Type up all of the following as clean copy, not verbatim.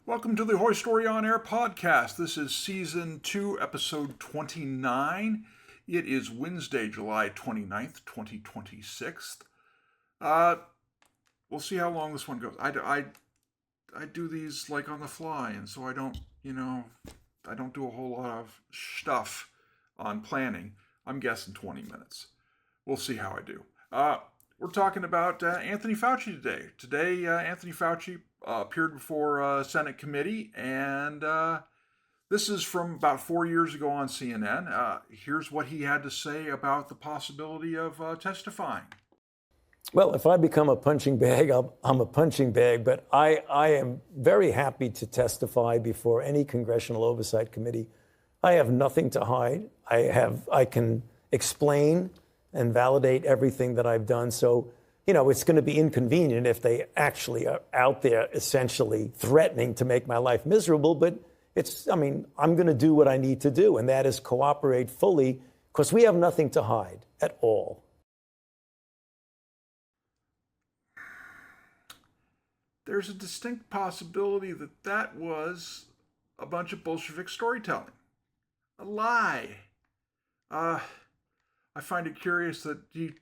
Welcome to the Hoystory On Air podcast. This is season 2, episode 29. It is Wednesday, July 29th, 2026. We'll see how long this one goes. I do these like on the fly, and so I don't do a whole lot of stuff on planning. I'm guessing 20 minutes. We'll see how I do. We're talking about Anthony Fauci today. Today, Anthony Fauci appeared before a Senate committee, and this is from about 4 years ago on CNN. Here's what he had to say about the possibility of testifying. Well, if I become a punching bag, I'm a punching bag, but I am very happy to testify before any congressional oversight committee. I have nothing to hide. I can explain and validate everything that I've done. So, it's going to be inconvenient if they actually are out there essentially threatening to make my life miserable. But I'm going to do what I need to do, and that is cooperate fully because we have nothing to hide at all. There's a distinct possibility that was a bunch of Bolshevik storytelling. A lie. I find it curious that he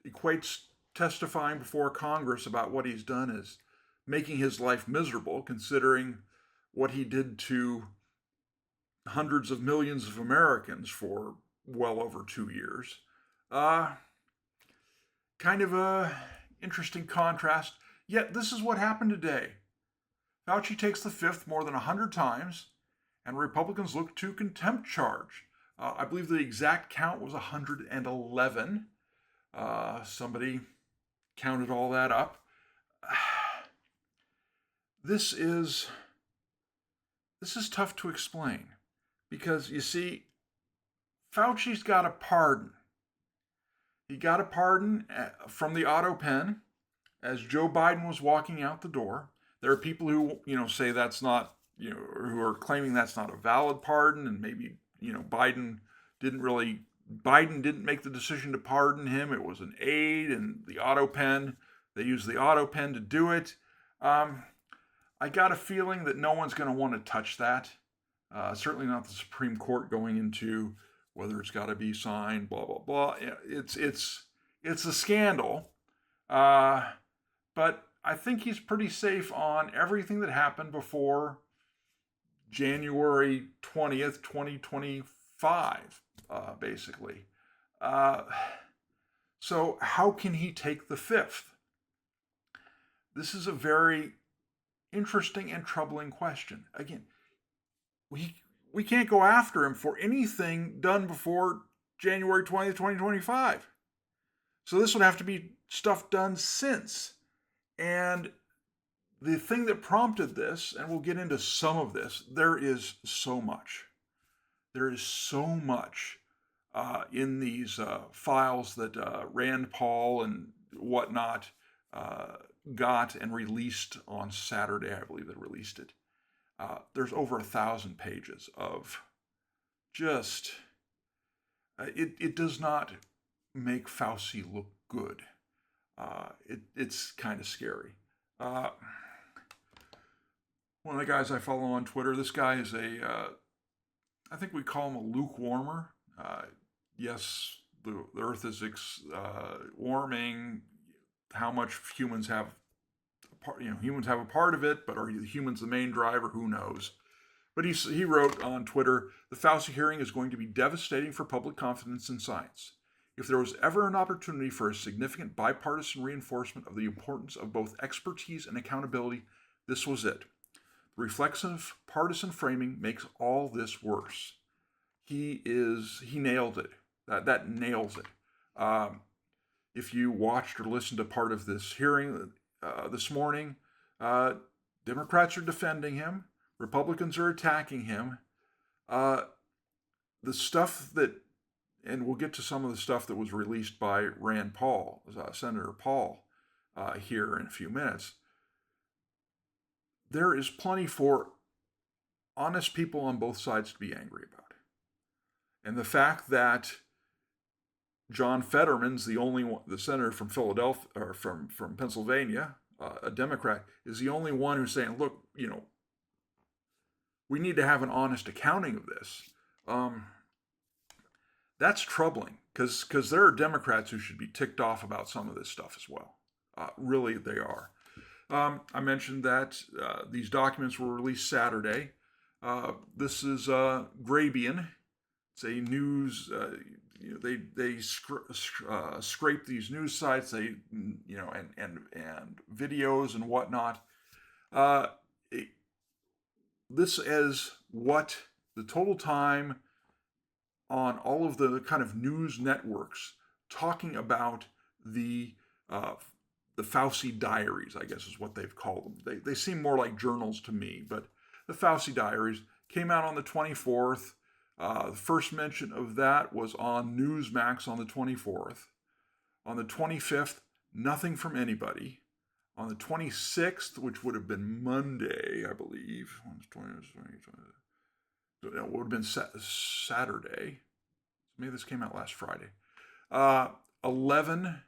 equates testifying before Congress about what he's done as making his life miserable, considering what he did to hundreds of millions of Americans for well over 2 years. Kind of a interesting contrast. Yet this is what happened today. Fauci takes the fifth more than 100 times, and Republicans look to contempt charge. I believe the exact count was 111. Somebody counted all that up. This is tough to explain because, you see, Fauci's got a pardon. He got a pardon from the auto pen as Joe Biden was walking out the door. There are people who, say that's not, who are claiming that's not a valid pardon, and maybe, Biden didn't make the decision to pardon him. It was an aide and the auto pen. They used the auto pen to do it. I got a feeling that no one's going to want to touch that. Certainly not the Supreme Court going into whether it's got to be signed, blah, blah, blah. It's a scandal. But I think he's pretty safe on everything that happened before January 20th, 2025, basically. So how can he take the fifth? This is a very interesting and troubling question. Again, we can't go after him for anything done before January 20th, 2025. So this would have to be stuff done since. And the thing that prompted this, and we'll get into some of this, there is so much. There is so much in these files that Rand Paul and whatnot got and released on Saturday. I believe they released it. There's over 1,000 pages of just, it does not make Fauci look good. It's kind of scary. One of the guys I follow on Twitter, this guy is I think we call him a lukewarmer. Yes, the Earth is warming. How much humans have, humans have a part of it, but are humans the main driver? Who knows? But he wrote on Twitter, the Fauci hearing is going to be devastating for public confidence in science. If there was ever an opportunity for a significant bipartisan reinforcement of the importance of both expertise and accountability, this was it. The reflexive partisan framing makes all this worse. He nailed it. That nails it. If you watched or listened to part of this hearing this morning, Democrats are defending him. Republicans are attacking him. The stuff that, and we'll get to some of the stuff that was released by Rand Paul, Senator Paul, here in a few minutes. There is plenty for honest people on both sides to be angry about. And the fact that John Fetterman's the senator from Philadelphia, or from Pennsylvania, a Democrat, is the only one who's saying, look, we need to have an honest accounting of this. That's troubling because there are Democrats who should be ticked off about some of this stuff as well. Really, they are. I mentioned that these documents were released Saturday. This is Grabian. It's a news. They scrape these news sites. They and videos and whatnot. This is what the total time on all of the kind of news networks talking about the Fauci diaries, I guess is what they've called them. They seem more like journals to me, but the Fauci diaries came out on the 24th. The first mention of that was on Newsmax on the 24th. On the 25th, nothing from anybody. On the 26th, which would have been Monday, I believe, it would have been Saturday. Maybe this came out last Friday. 11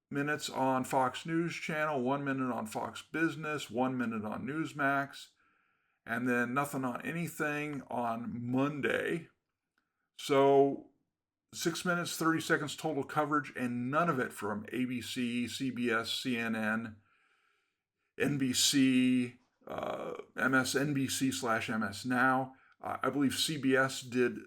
minutes on Fox News Channel, 1 minute on Fox Business, 1 minute on Newsmax, and then nothing on anything on Monday. So 6 minutes, 30 seconds total coverage, and none of it from ABC, CBS, CNN, NBC, MSNBC/MS Now. I believe CBS did,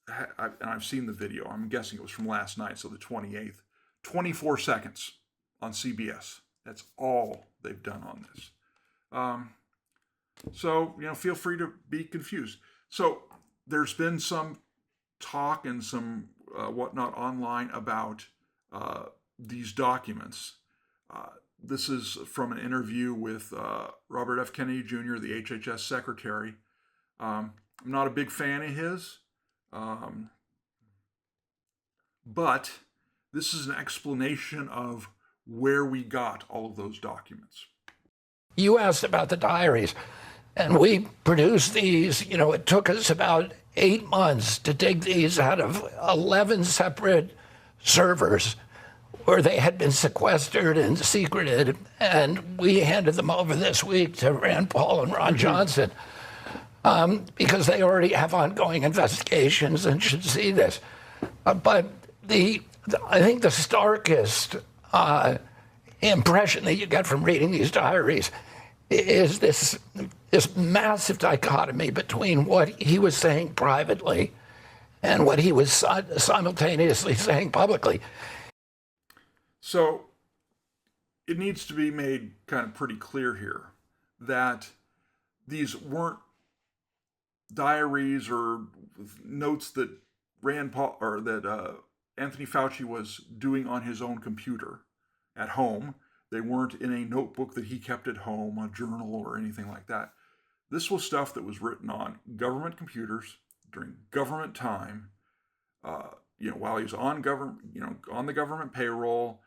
and I've seen the video. I'm guessing it was from last night, so the 28th. 24 seconds on CBS. That's all they've done on this. So, feel free to be confused. So there's been some talk and some whatnot online about these documents. This is from an interview with Robert F. Kennedy Jr., the HHS secretary. I'm not a big fan of his, but this is an explanation of where we got all of those documents. You asked about the diaries, and we produced these. It took us about 8 months to dig these out of 11 separate servers where they had been sequestered and secreted, and we handed them over this week to Rand Paul and Ron Johnson because they already have ongoing investigations and should see this. But I think the starkest impression that you get from reading these diaries is this massive dichotomy between what he was saying privately and what he was simultaneously saying publicly. So it needs to be made kind of pretty clear here that these weren't diaries or notes that Rand Paul or that Anthony Fauci was doing on his own computer at home. They weren't in a notebook that he kept at home, a journal or anything like that. This was stuff that was written on government computers during government time, while he was on on the government payroll,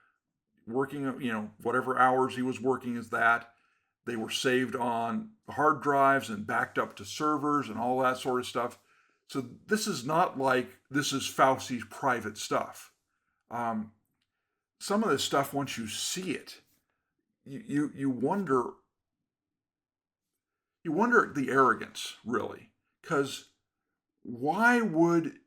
working, whatever hours he was working is that. They were saved on hard drives and backed up to servers and all that sort of stuff. So this is not like this is Fauci's private stuff. Some of this stuff, once you see it, you wonder at the arrogance, really, because why would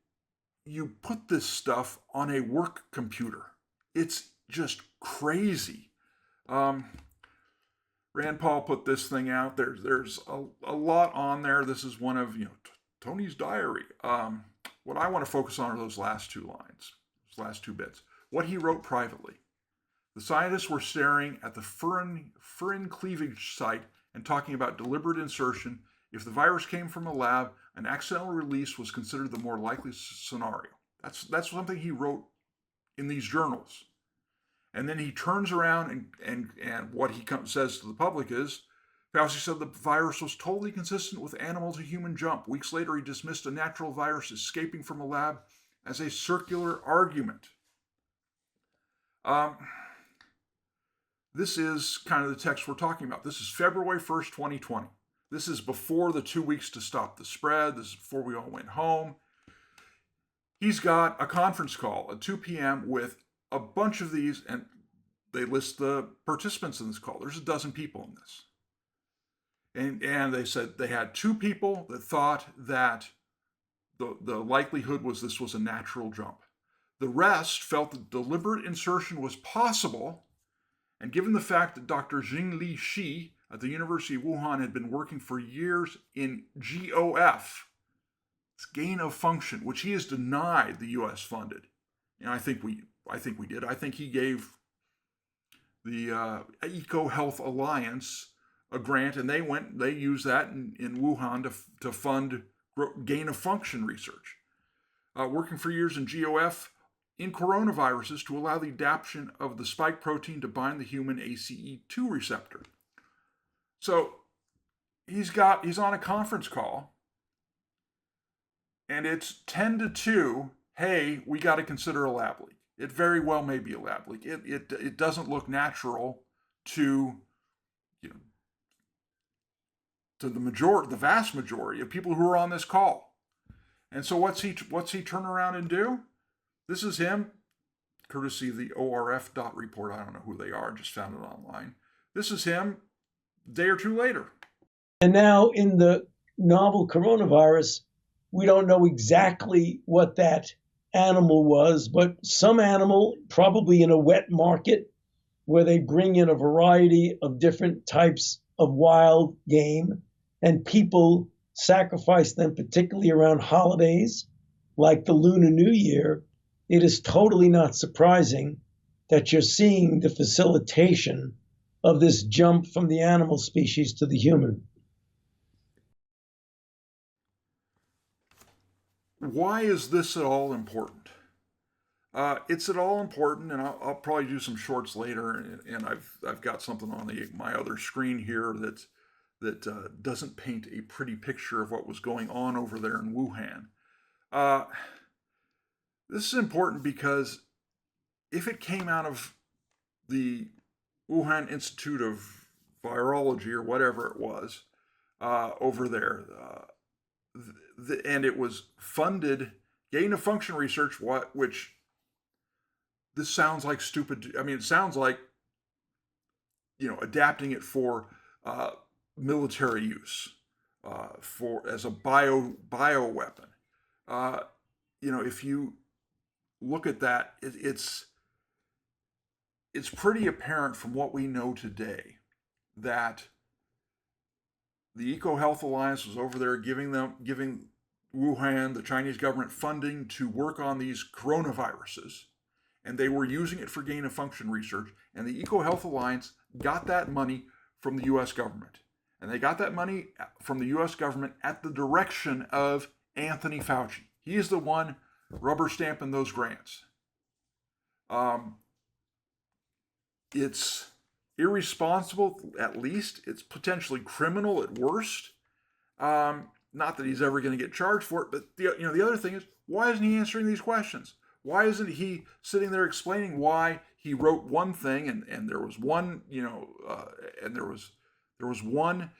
you put this stuff on a work computer? It's just crazy. Rand Paul put this thing out. There's a lot on there. This is one of Tony's diary. What I want to focus on are those last two lines, those last two bits. What he wrote privately. The scientists were staring at the furin cleavage site and talking about deliberate insertion. If the virus came from a lab, an accidental release was considered the more likely scenario. That's something he wrote in these journals. And then he turns around and what he says to the public is, Fauci said the virus was totally consistent with animal to human jump. Weeks later, he dismissed a natural virus escaping from a lab as a circular argument. This is kind of the text we're talking about. This is February 1st, 2020. This is before the 2 weeks to stop the spread. This is before we all went home. He's got a conference call at 2 p.m. with a bunch of these, and they list the participants in this call. There's a dozen people in this. And they said they had 2 people that thought that the likelihood was this was a natural jump. The rest felt that deliberate insertion was possible, and given the fact that Dr. Jingli Shi at the University of Wuhan had been working for years in GOF, gain of function, which he has denied the U.S. funded. And I think we did. I think he gave the Eco Health Alliance a grant, and they used that in Wuhan to fund gain of function research. Working for years in GOF in coronaviruses to allow the adaptation of the spike protein to bind the human ACE2 receptor. So he's on a conference call, and it's 10 to 2. Hey, we got to consider a lab leak. It very well may be a lab leak. It doesn't look natural to the vast majority of people who are on this call. And so what's he turn around and do? This is him, courtesy of the ORF.report. I don't know who they are, just found it online. This is him a day or 2 later. And now in the novel coronavirus, we don't know exactly what that animal was, but some animal, probably in a wet market, where they bring in a variety of different types of wild game, and people sacrifice them, particularly around holidays, like the Lunar New Year. It is totally not surprising that you're seeing the facilitation of this jump from the animal species to the human. Why is this at all important? It's at all important, and I'll probably do some shorts later, and I've got something on my other screen here that doesn't paint a pretty picture of what was going on over there in Wuhan. This is important because if it came out of the Wuhan Institute of Virology or whatever it was over there, and it was funded gain of function research, which this sounds like stupid. I mean, it sounds like adapting it for military use, as a bio weapon. If you look at that, it's pretty apparent from what we know today that the Eco Health Alliance was over there giving Wuhan, the Chinese government, funding to work on these coronaviruses, and they were using it for gain of function research. And the Eco Health Alliance got that money from the U.S. government, and they got that money from the U.S. government at the direction of Anthony Fauci. He is the one rubber stamping those grants. It's irresponsible at least. It's potentially criminal at worst. Not that he's ever going to get charged for it, but the other thing is, why isn't he answering these questions? Why isn't he sitting there explaining why he wrote one thing and there was one, and there was one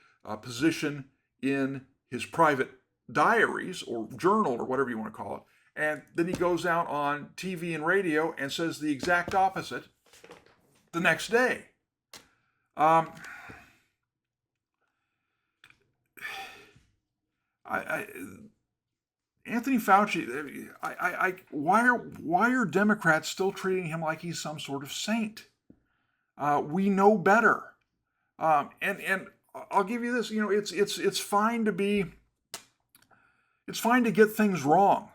position in his private diaries or journal or whatever you want to call it, and then he goes out on TV and radio and says the exact opposite the next day. Anthony Fauci, why are Democrats still treating him like he's some sort of saint? We know better. And I'll give you this, it's fine to get things wrong.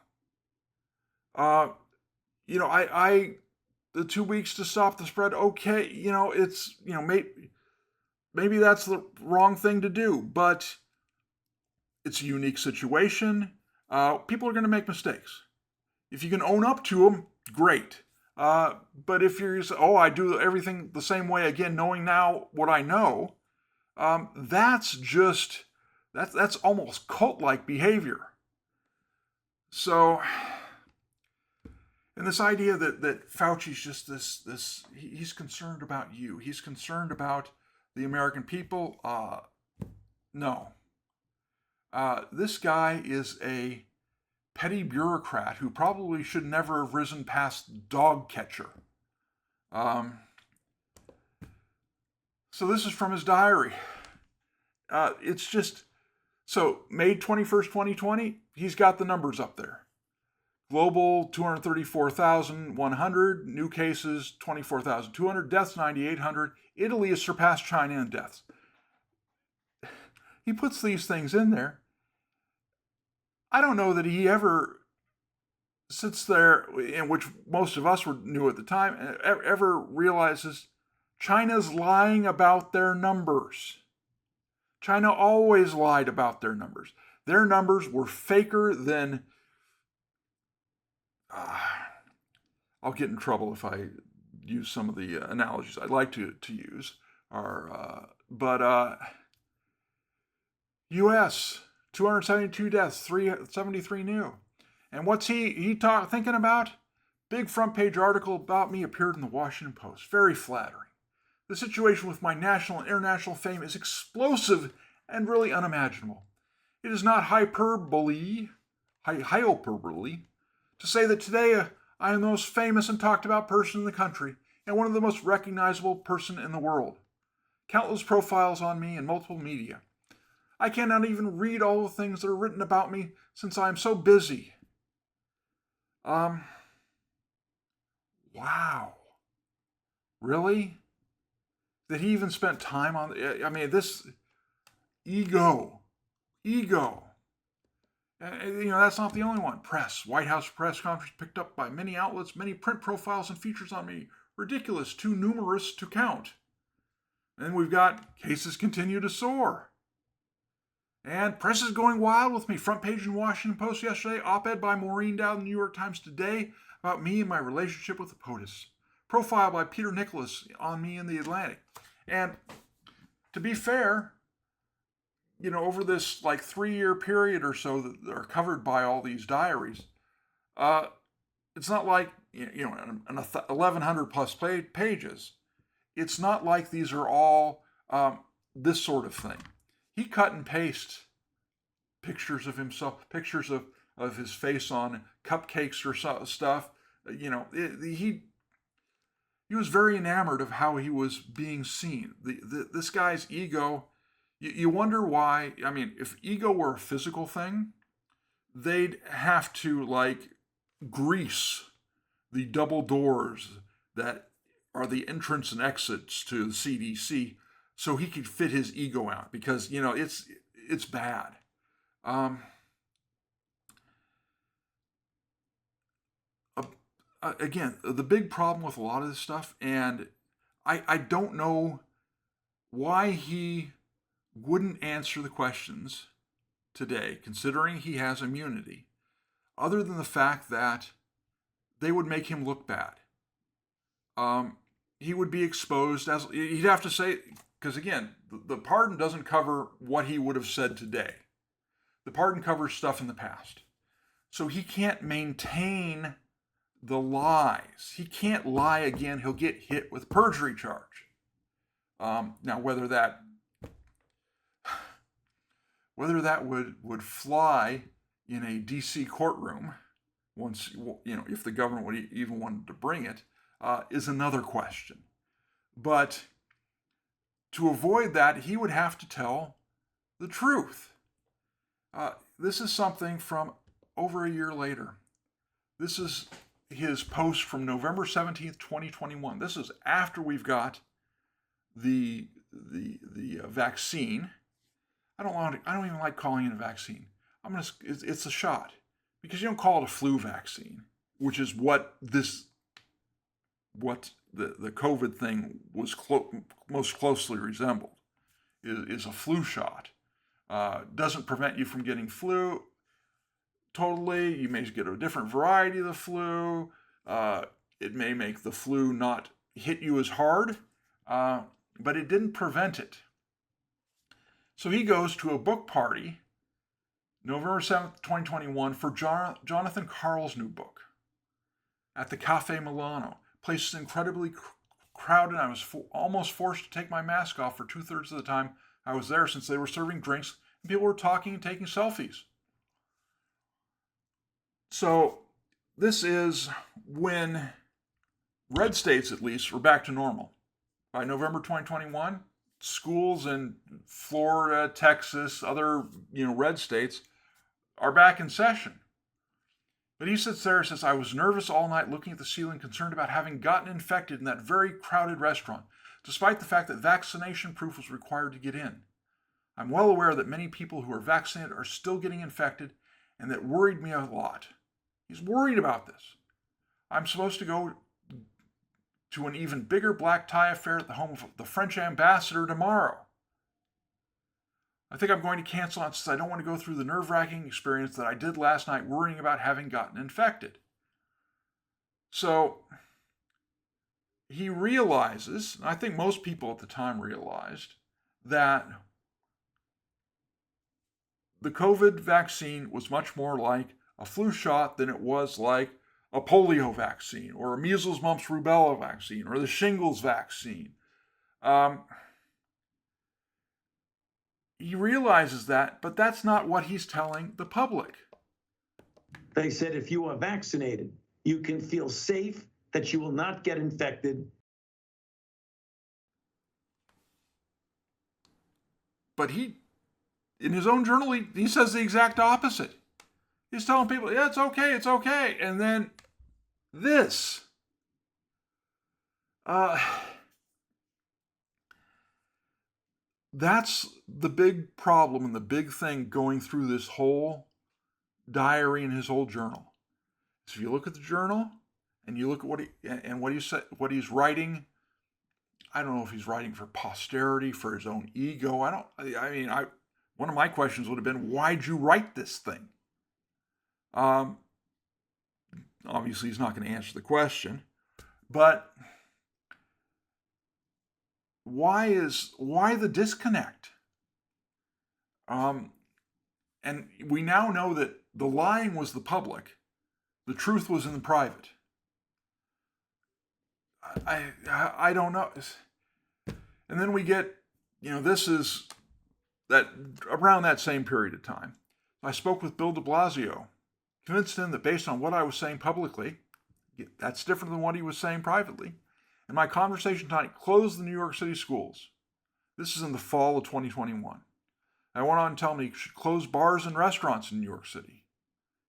The 2 weeks to stop the spread, okay, maybe that's the wrong thing to do, but it's a unique situation. People are going to make mistakes. If you can own up to them, great. But if you're just, I do everything the same way again, knowing now what I know, that's almost cult-like behavior. So, and this idea that Fauci's just this he's concerned about you. He's concerned about the American people. No. This guy is a petty bureaucrat who probably should never have risen past dog catcher. So this is from his diary. It's just, so May 21st, 2020, he's got the numbers up there. Global, 234,100. New cases, 24,200. Deaths, 9,800. Italy has surpassed China in deaths. He puts these things in there. I don't know that he ever sits there, in which most of us knew at the time, ever realizes China's lying about their numbers. China always lied about their numbers. Their numbers were faker than... I'll get in trouble if I use some of the analogies I'd like to use. U.S., 272 deaths, 373 new. And what's he thinking about? Big front page article about me appeared in the Washington Post. Very flattering. The situation with my national and international fame is explosive and really unimaginable. It is not hyperbole to say that today I am the most famous and talked about person in the country and one of the most recognizable person in the world. Countless profiles on me in multiple media. I cannot even read all the things that are written about me since I am so busy. Wow. Really? That he even spent time on, this ego. That's not the only one. Press. White House press conference picked up by many outlets, many print profiles and features on me. Ridiculous, too numerous to count. And we've got cases continue to soar. And press is going wild with me. Front page in Washington Post yesterday. Op-ed by Maureen Dowd in the New York Times today about me and my relationship with the POTUS. Profile by Peter Nicholas on me in the Atlantic. And to be fair, over this 3-year period or so that are covered by all these diaries, it's not like, 1,100 plus pages. It's not like these are all this sort of thing. He cut and paste pictures of himself, pictures of his face on cupcakes or stuff. He was very enamored of how he was being seen. This guy's ego, you wonder why. If ego were a physical thing, they'd have to grease the double doors that are the entrance and exits to the CDC so he could fit his ego out, because it's bad. Again, the big problem with a lot of this stuff, and I don't know why he wouldn't answer the questions today, considering he has immunity, other than the fact that they would make him look bad. He would be exposed as, he'd have to say, because again, the pardon doesn't cover what he would have said today. The pardon covers stuff in the past. So he can't maintain the lies. He can't lie again. He'll get hit with perjury charge. Now, whether that would fly in a DC courtroom, once, if the government would even wanted to bring it, is another question. But to avoid that, he would have to tell the truth. This is something from over a year later. This is his post from November 17th, 2021. This is after we've got the vaccine. I don't even like calling it a vaccine. It's a shot, because you don't call it a flu vaccine, which is what the COVID thing was most closely resembled, is a flu shot. Doesn't prevent you from getting flu totally. You may get a different variety of the flu. It may make the flu not hit you as hard, but it didn't prevent it. So he goes to a book party, November 7th, 2021, for Jonathan Karl's new book at the Cafe Milano. Place is incredibly crowded. I was almost forced to take my mask off for 2/3 of the time I was there, since they were serving drinks and people were talking and taking selfies. So this is when red states, at least, were back to normal. By November 2021, schools in Florida, Texas, other red states are back in session. But he sits there and says, I was nervous all night looking at the ceiling, concerned about having gotten infected in that very crowded restaurant, despite the fact that vaccination proof was required to get in. I'm well aware that many people who are vaccinated are still getting infected, and that worried me a lot. He's worried about this. I'm supposed to go to an even bigger black tie affair at the home of the French ambassador tomorrow. I think I'm going to cancel it since I don't want to go through the nerve-wracking experience that I did last night worrying about having gotten infected. So he realizes, and I think most people at the time realized, that the COVID vaccine was much more like a flu shot than it was like a polio vaccine or a measles, mumps, rubella vaccine or the shingles vaccine. He realizes that, but that's not what he's telling the public. They said if you are vaccinated, you can feel safe that you will not get infected. But he, in his own journal, he says the exact opposite. He's telling people, yeah, it's okay, it's okay. And then this. That's the big problem and the big thing going through this whole diary and his whole journal. So if you look at the journal and you look at what he's writing, I don't know if he's writing for posterity, for his own ego. One of my questions would have been, why'd you write this thing? Obviously he's not going to answer the question, but why the disconnect? And we now know that the lying was the public, the truth was in the private. I don't know. And then we get, this is that around that same period of time. I spoke with Bill de Blasio, convinced him that based on what I was saying publicly, that's different than what he was saying privately. And my conversation tonight closed the New York City schools. This is in the fall of 2021. I went on to tell me he should close bars and restaurants in New York City.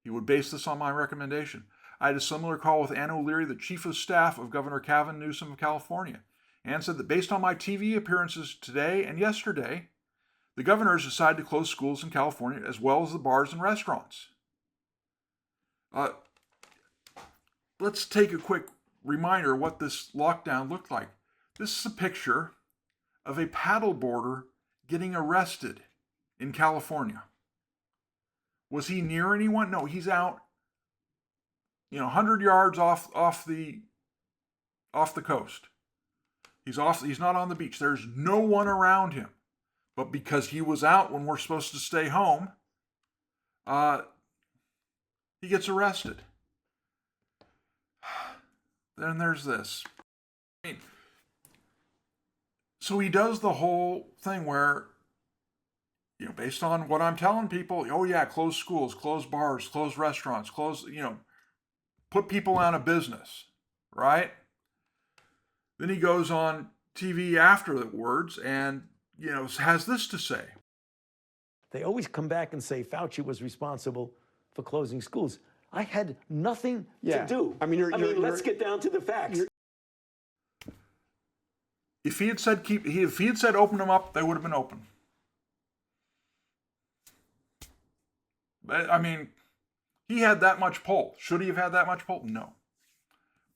He would base this on my recommendation. I had a similar call with Ann O'Leary, the chief of staff of Governor Gavin Newsom of California. Ann said that based on my TV appearances today and yesterday, the governor has decided to close schools in California as well as the bars and restaurants. Let's take a quick reminder of what this lockdown looked like. This is a picture of a paddleboarder getting arrested in California. Was he near anyone? No, he's out, 100 yards off the coast. He's not on the beach. There's no one around him. But because he was out when we're supposed to stay home, he gets arrested. Then there's this. So he does the whole thing where, based on what I'm telling people, oh yeah, close schools, close bars, close restaurants, put people out of business, right? Then he goes on TV afterwards and, has this to say. They always come back and say Fauci was responsible for closing schools. I had nothing to do. Let's get down to the facts. If he had said open them up, they would have been open. But, he had that much pull. Should he have had that much pull? No.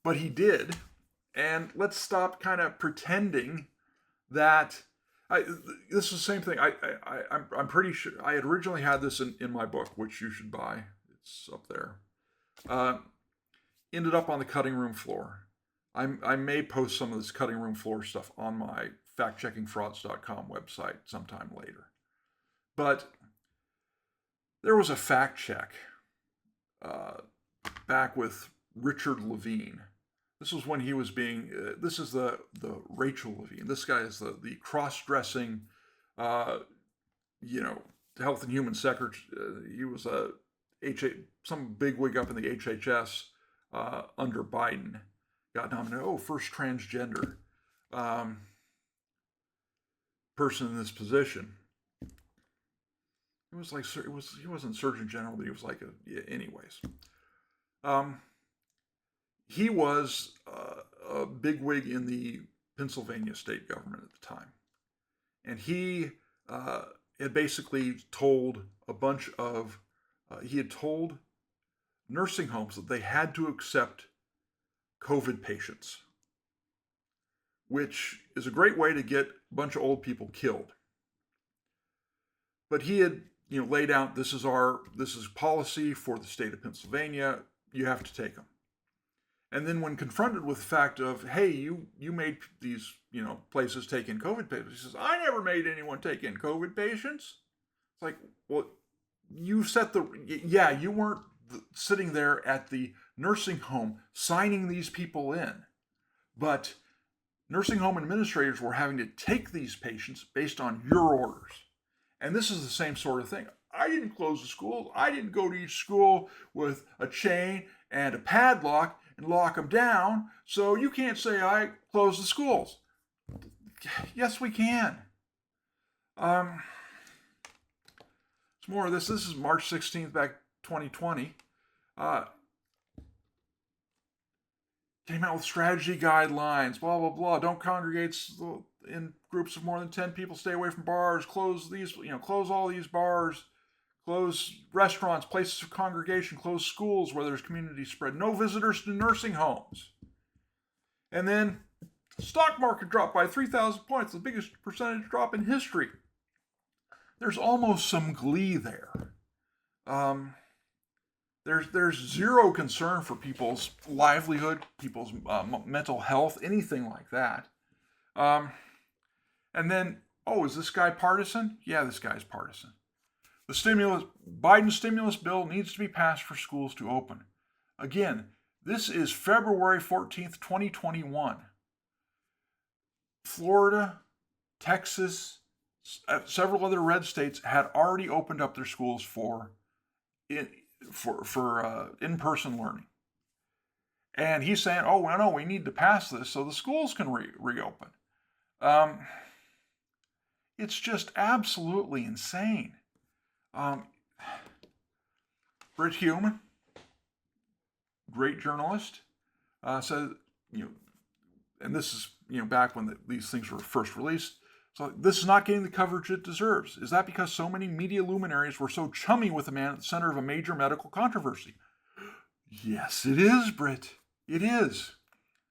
But he did. And let's stop kind of pretending that. This is the same thing. I'm pretty sure I had originally had this in my book, which you should buy. It's up there. Ended up on the cutting room floor. I may post some of this cutting room floor stuff on my factcheckingfrauds.com website sometime later. But there was a fact check back with Richard Levine. This was when he was being, this is the Rachel Levine. This guy is the cross-dressing, Health and Human Secretary. He was some bigwig up in the HHS under Biden. Got nominated, first transgender. person in this position. It was like he wasn't Surgeon General, but he was like anyways. He was a bigwig in the Pennsylvania state government at the time, and he had basically told he had told nursing homes that they had to accept COVID patients, which is a great way to get a bunch of old people killed. But he had, laid out, this is policy for the state of Pennsylvania. You have to take them. And then when confronted with the fact of, hey, you made these, places take in COVID patients, he says, I never made anyone take in COVID patients. It's like, well, you weren't sitting there at the nursing home signing these people in, but nursing home administrators were having to take these patients based on your orders. And this is the same sort of thing. I didn't close the schools. I didn't go to each school with a chain and a padlock and lock them down. So you can't say I closed the schools. Yes, we can. It's more of this. This is March 16th, back 2020. Came out with strategy guidelines, blah, blah, blah. Don't congregate in groups of more than 10 people. Stay away from bars. Close all these bars. Close restaurants, places of congregation. Close schools where there's community spread. No visitors to nursing homes. And then stock market dropped by 3,000 points, the biggest percentage drop in history. There's almost some glee there. There's zero concern for people's livelihood, people's mental health, anything like that. And then, is this guy partisan? Yeah, this guy's partisan. Biden stimulus bill needs to be passed for schools to open. Again, this is February 14th, 2021. Florida, Texas, several other red states had already opened up their schools for in-person learning. And he's saying, no, we need to pass this so the schools can reopen. It's just absolutely insane. Brit Hume, great journalist, said, and this is, back when these things were first released, so this is not getting the coverage it deserves. Is that because so many media luminaries were so chummy with the man at the center of a major medical controversy? Yes, it is, Britt. It is.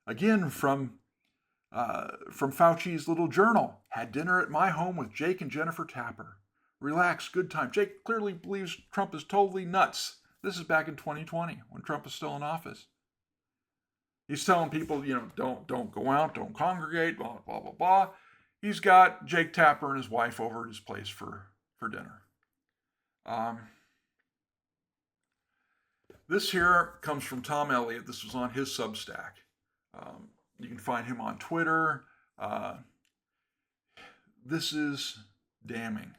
Again, from Fauci's little journal. Had dinner at my home with Jake and Jennifer Tapper. Relax, good time. Jake clearly believes Trump is totally nuts. This is back in 2020 when Trump is still in office. He's telling people, don't go out, don't congregate, blah, blah, blah, blah. He's got Jake Tapper and his wife over at his place for dinner. This here comes from Tom Elliott. This was on his Substack. You can find him on Twitter. This is damning.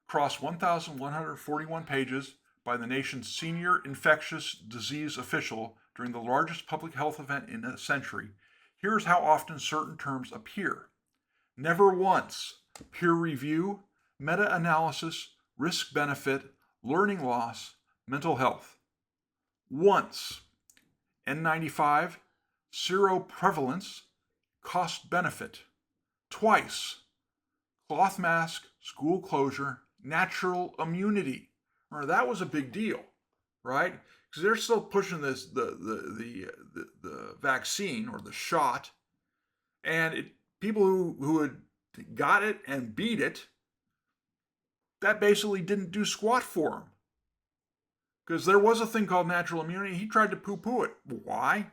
Across 1,141 pages by the nation's senior infectious disease official during the largest public health event in a century, here's how often certain terms appear. Never once peer review, meta-analysis, risk-benefit, learning loss, mental health. Once, N95, seroprevalence, cost-benefit. Twice, cloth mask, school closure, natural immunity. Remember, that was a big deal, right? Because they're still pushing this the vaccine or the shot, and people who had got it and beat it, that basically didn't do squat for them. Because there was a thing called natural immunity. He tried to poo-poo it. Why?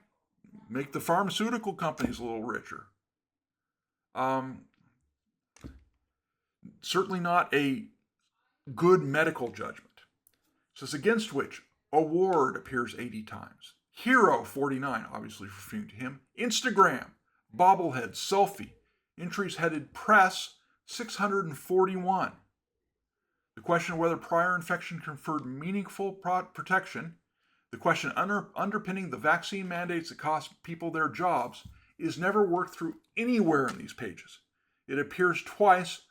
Make the pharmaceutical companies a little richer. Certainly not a good medical judgment. It says against which award appears 80 times. Hero 49, obviously referring to him. Instagram, bobblehead, selfie. Entries headed press 641. The question of whether prior infection conferred meaningful protection, the question underpinning the vaccine mandates that cost people their jobs, is never worked through anywhere in these pages. It appears twice,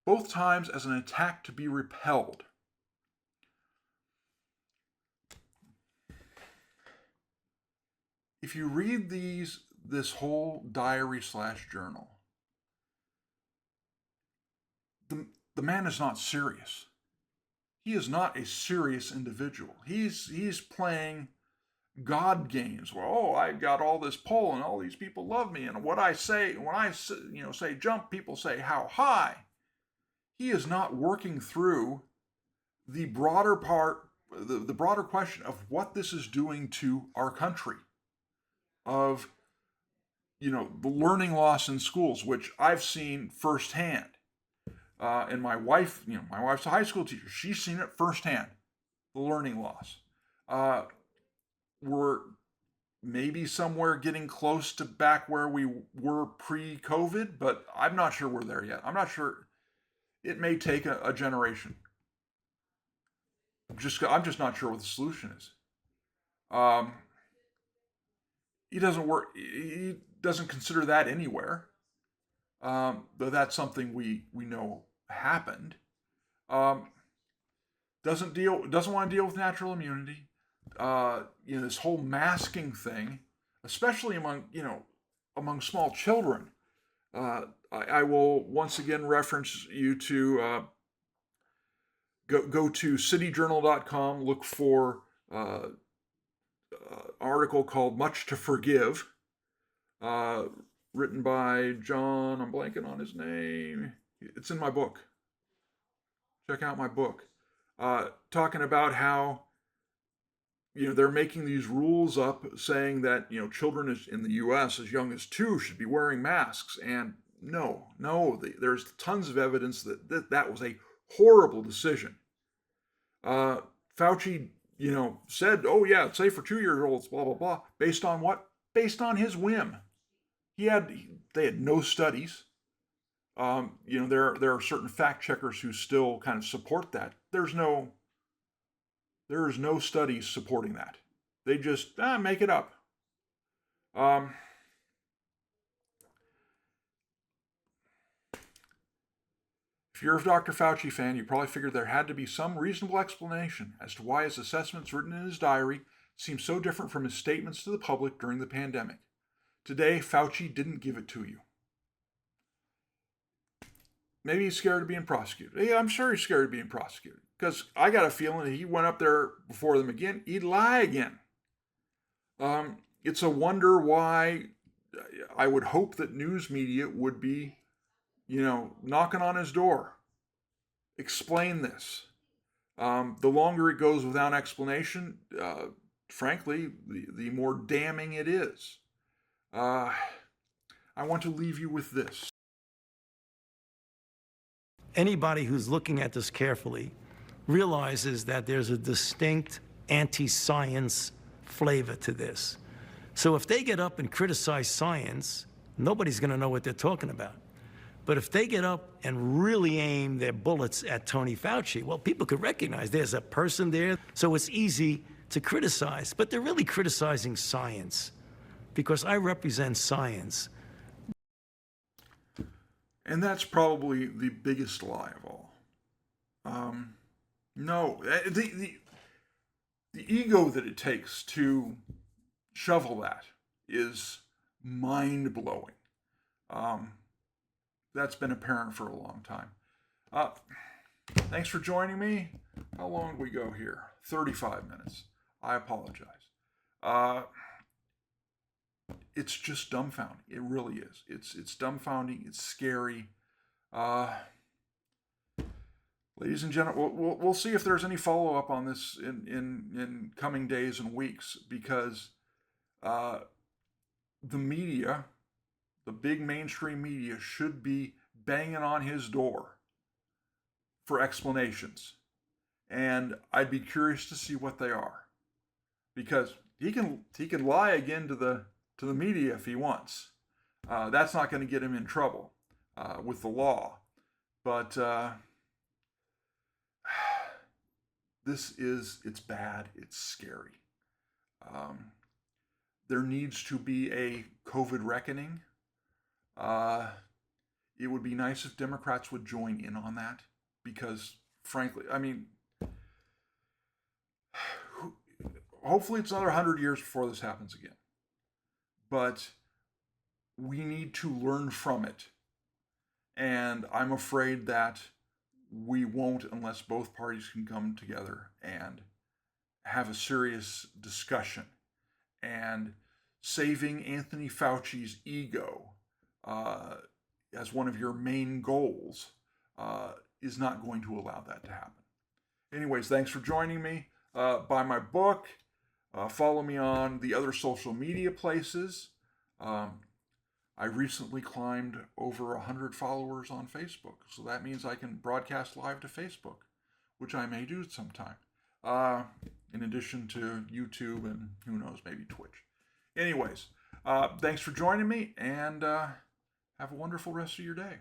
both times as an attack to be repelled. If you read this whole diary/journal, the man is not serious. He is not a serious individual. He's playing God games. Well, oh, I got all this pull and all these people love me. And what I say, when I say jump, people say how high. He is not working through the broader part, the broader question of what this is doing to our country, of the learning loss in schools, which I've seen firsthand. And my wife, my wife's a high school teacher. She's seen it firsthand, the learning loss. We're maybe somewhere getting close to back where we were pre-COVID, but I'm not sure we're there yet. I'm not sure. It may take a generation. I'm just not sure what the solution is. He doesn't work. He doesn't consider that anywhere. Though that's something we know happened. Doesn't want to deal with natural immunity. This whole masking thing, especially among small children. I will once again reference you to go to cityjournal.com, look for an article called Much to Forgive, written by John, I'm blanking on his name. It's in my book. Check out my book. Talking about how they're making these rules up saying that children in the U.S. as young as 2 should be wearing masks, and no, there's tons of evidence that was a horrible decision. Fauci said, oh yeah, it's safe for 2-year-olds, blah blah blah. Based on what? Based on his whim. They had no studies. There are certain fact checkers who still kind of support that. There is no studies supporting that. They just make it up. If you're a Dr. Fauci fan, you probably figured there had to be some reasonable explanation as to why his assessments written in his diary seem so different from his statements to the public during the pandemic. Today, Fauci didn't give it to you. Maybe he's scared of being prosecuted. Yeah, I'm sure he's scared of being prosecuted, because I got a feeling that he went up there before them again, he'd lie again. It's a wonder why. I would hope that news media would be, knocking on his door. Explain this. The longer it goes without explanation, frankly, the more damning it is. I want to leave you with this. Anybody who's looking at this carefully realizes that there's a distinct anti-science flavor to this. So if they get up and criticize science, nobody's going to know what they're talking about. But if they get up and really aim their bullets at Tony Fauci, well, people could recognize there's a person there, so it's easy to criticize. But they're really criticizing science, because I represent science. And that's probably the biggest lie of all. The ego that it takes to shovel that is mind-blowing. That's been apparent for a long time. Thanks for joining me. How long do we go here? 35 minutes. I apologize. It's just dumbfounding. It really is. It's dumbfounding. It's scary. Ladies and gentlemen, we'll see if there's any follow-up on this in coming days and weeks, because the media, the big mainstream media, should be banging on his door for explanations. And I'd be curious to see what they are, because he can lie again to the media if he wants. That's not going to get him in trouble with the law. But it's bad. It's scary. There needs to be a COVID reckoning. it would be nice if Democrats would join in on that, because frankly, I mean, hopefully it's another 100 years before this happens again. But we need to learn from it. And I'm afraid that we won't unless both parties can come together and have a serious discussion. And saving Anthony Fauci's ego as one of your main goals is not going to allow that to happen. Anyways, thanks for joining me. Buy my book. Follow me on the other social media places. I recently climbed over 100 followers on Facebook, so that means I can broadcast live to Facebook, which I may do sometime, in addition to YouTube and who knows, maybe Twitch. Anyways, thanks for joining me, and have a wonderful rest of your day.